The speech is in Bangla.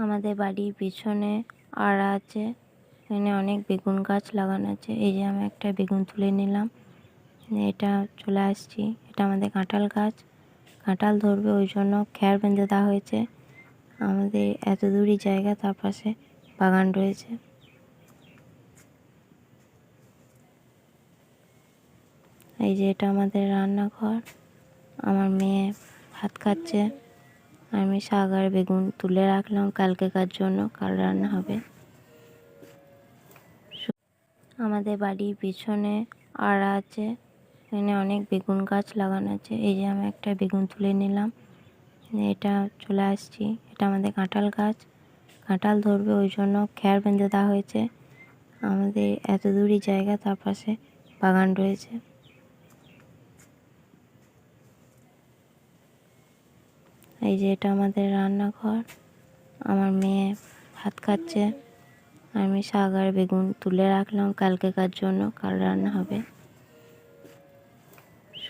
আমাদের বাড়ির পিছনে আড়া আছে, এখানে অনেক বেগুন গাছ লাগানো আছে। এই যে আমি একটা বেগুন তুলে নিলাম, এটা চলে আসছি। এটা আমাদের কাঁঠাল গাছ, কাঁঠাল ধরবে ওই জন্য খ্যার বেঁধে দেওয়া হয়েছে। আমাদের এত দূরই জায়গা, তার পাশে বাগান রয়েছে। এই যে এটা আমাদের রান্নাঘর, আমার মেয়ে ভাত খাচ্ছে, আমি শাক আর বেগুন তুলে রাখলাম কালকেকার জন্য, কাল রান্না হবে। আমাদের বাড়ির পিছনে আড়া আছে, এখানে অনেক বেগুন গাছ লাগানো আছে। এই যে আমি একটা বেগুন তুলে নিলাম, এটা চলে আসছি। এটা আমাদের কাঁঠাল গাছ, কাঁঠাল ধরবে ওই জন্য খ্যার বেঁধে দেওয়া হয়েছে। আমাদের এত দূরই জায়গা, তার পাশে বাগান রয়েছে। এই যে এটা আমাদের রান্নাঘর, আমার মেয়ে ভাত খাচ্ছে, আমি শাক আর বেগুন তুলে রাখলাম কালকেকার জন্য, কাল রান্না হবে।